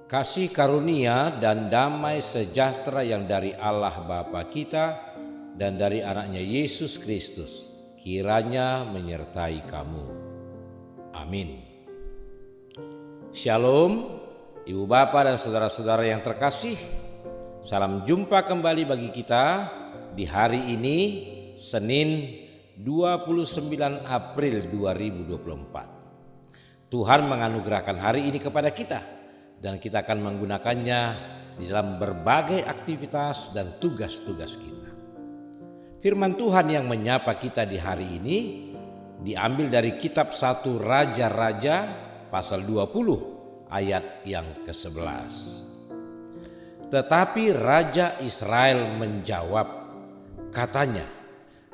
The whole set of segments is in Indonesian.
Kasih karunia dan damai sejahtera yang dari Allah Bapa kita dan dari anaknya Yesus Kristus kiranya menyertai kamu. Amin. Shalom, Ibu Bapa dan saudara-saudara yang terkasih. Salam jumpa kembali bagi kita di hari ini, Senin 29 April 2024. Tuhan menganugerahkan hari ini kepada kita dan kita akan menggunakannya di dalam berbagai aktivitas dan tugas-tugas kita. Firman Tuhan yang menyapa kita di hari ini diambil dari kitab 1 Raja-Raja pasal 20 ayat yang ke-11. Tetapi Raja Israel menjawab, katanya,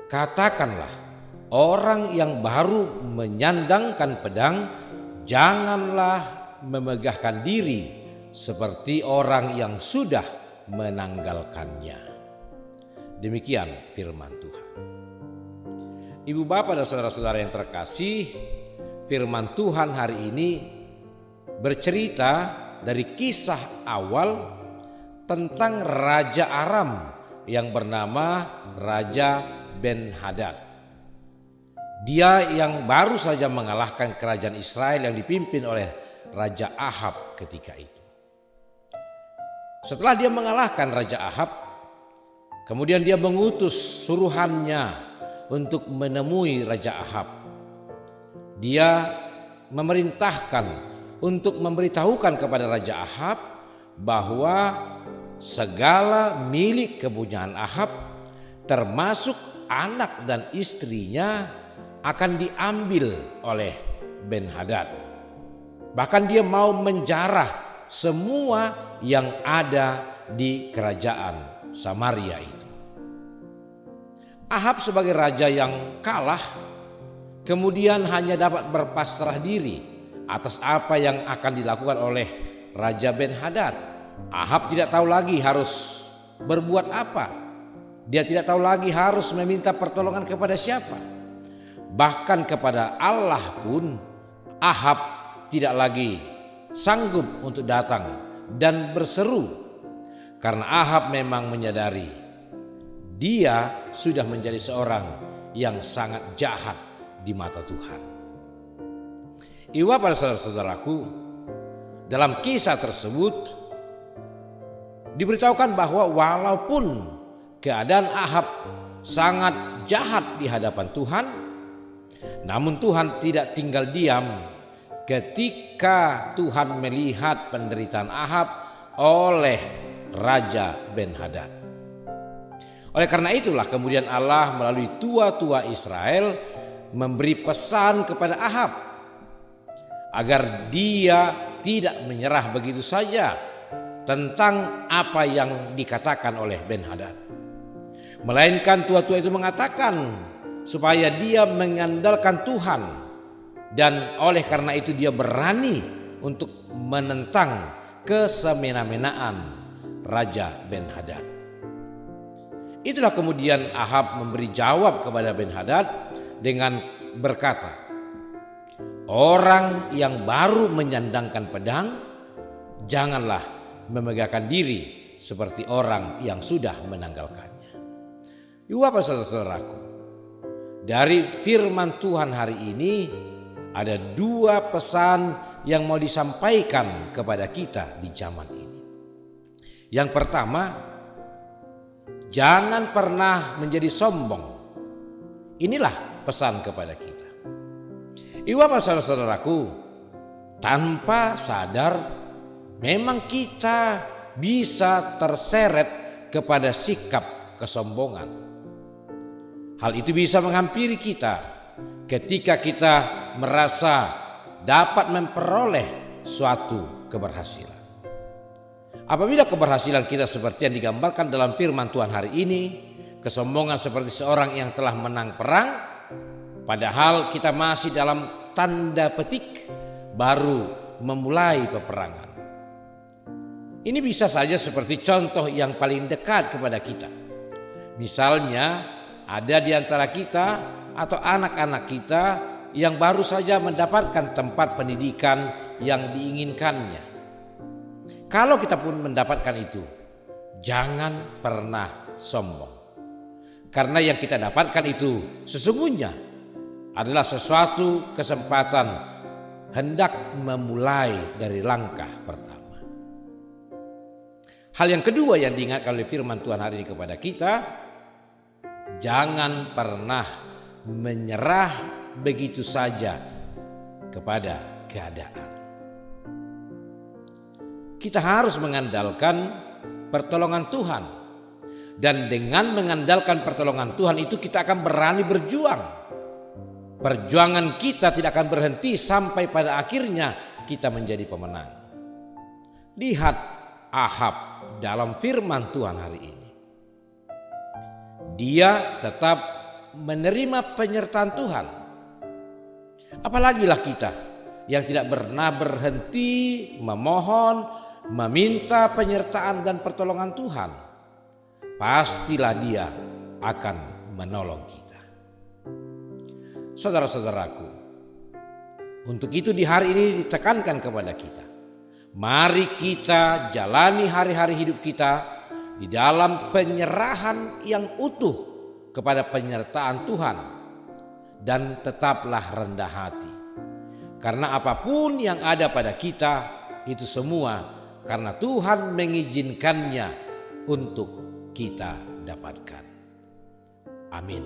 katakanlah, orang yang baru menyandangkan pedang janganlah memegahkan diri seperti orang yang sudah menanggalkannya. Demikian firman Tuhan. Ibu Bapa dan saudara-saudara yang terkasih, firman Tuhan hari ini bercerita dari kisah awal tentang Raja Aram yang bernama Raja Ben-Hadad. Dia yang baru saja mengalahkan kerajaan Israel yang dipimpin oleh Raja Ahab ketika itu. Setelah dia mengalahkan Raja Ahab, kemudian dia mengutus suruhannya untuk menemui Raja Ahab. Dia memerintahkan untuk memberitahukan kepada Raja Ahab bahwa segala milik kepunyaan Ahab, termasuk anak dan istrinya, akan diambil oleh Ben-Hadad. Bahkan dia mau menjarah semua yang ada di kerajaan Samaria itu. Ahab sebagai raja yang kalah kemudian hanya dapat berpasrah diri atas apa yang akan dilakukan oleh Raja Ben-Hadad. Ahab tidak tahu lagi harus berbuat apa. Dia tidak tahu lagi harus meminta pertolongan kepada siapa. Bahkan kepada Allah pun Ahab tidak lagi sanggup untuk datang dan berseru, karena Ahab memang menyadari dia sudah menjadi seorang yang sangat jahat di mata Tuhan. Ibu para saudara-saudaraku, dalam kisah tersebut diberitahukan bahwa walaupun keadaan Ahab sangat jahat di hadapan Tuhan, namun Tuhan tidak tinggal diam ketika Tuhan melihat penderitaan Ahab oleh Raja Ben-Hadad. Oleh karena itulah kemudian Allah melalui tua-tua Israel memberi pesan kepada Ahab agar dia tidak menyerah begitu saja tentang apa yang dikatakan oleh Ben-Hadad. Melainkan tua-tua itu mengatakan supaya dia mengandalkan Tuhan. Dan oleh karena itu dia berani untuk menentang kesemena-menaan Raja Ben-Hadad. Itulah kemudian Ahab memberi jawab kepada Ben-Hadad dengan berkata, orang yang baru menyandangkan pedang janganlah memegahkan diri seperti orang yang sudah menanggalkannya. Ibu bapak saudara-saudaraku, dari firman Tuhan hari ini ada dua pesan yang mau disampaikan kepada kita di zaman ini. Yang pertama, jangan pernah menjadi sombong. Inilah pesan kepada kita. Ibu bapak saudara-saudaraku, tanpa sadar memang kita bisa terseret kepada sikap kesombongan. Hal itu bisa menghampiri kita ketika kita merasa dapat memperoleh suatu keberhasilan. Apabila keberhasilan kita seperti yang digambarkan dalam firman Tuhan hari ini, kesombongan seperti seorang yang telah menang perang, padahal kita masih dalam tanda petik baru memulai peperangan. Ini bisa saja seperti contoh yang paling dekat kepada kita. Misalnya ada di antara kita atau anak-anak kita yang baru saja mendapatkan tempat pendidikan yang diinginkannya. Kalau kita pun mendapatkan itu, jangan pernah sombong. Karena yang kita dapatkan itu sesungguhnya adalah sesuatu kesempatan hendak memulai dari langkah pertama. Hal yang kedua yang diingatkan oleh firman Tuhan hari ini kepada kita, jangan pernah menyerah begitu saja kepada keadaan. Kita harus mengandalkan pertolongan Tuhan. Dan dengan mengandalkan pertolongan Tuhan itu kita akan berani berjuang. Perjuangan kita tidak akan berhenti sampai pada akhirnya kita menjadi pemenang. Lihat Ahab dalam firman Tuhan hari ini. Dia tetap menerima penyertaan Tuhan. Apalagilah kita yang tidak pernah berhenti memohon, meminta penyertaan dan pertolongan Tuhan. Pastilah Dia akan menolong kita. Saudara-saudaraku, untuk itu di hari ini ditekankan kepada kita, mari kita jalani hari-hari hidup kita di dalam penyerahan yang utuh kepada penyertaan Tuhan, dan tetaplah rendah hati. Karena apapun yang ada pada kita itu semua karena Tuhan mengizinkannya untuk kita dapatkan. Amin.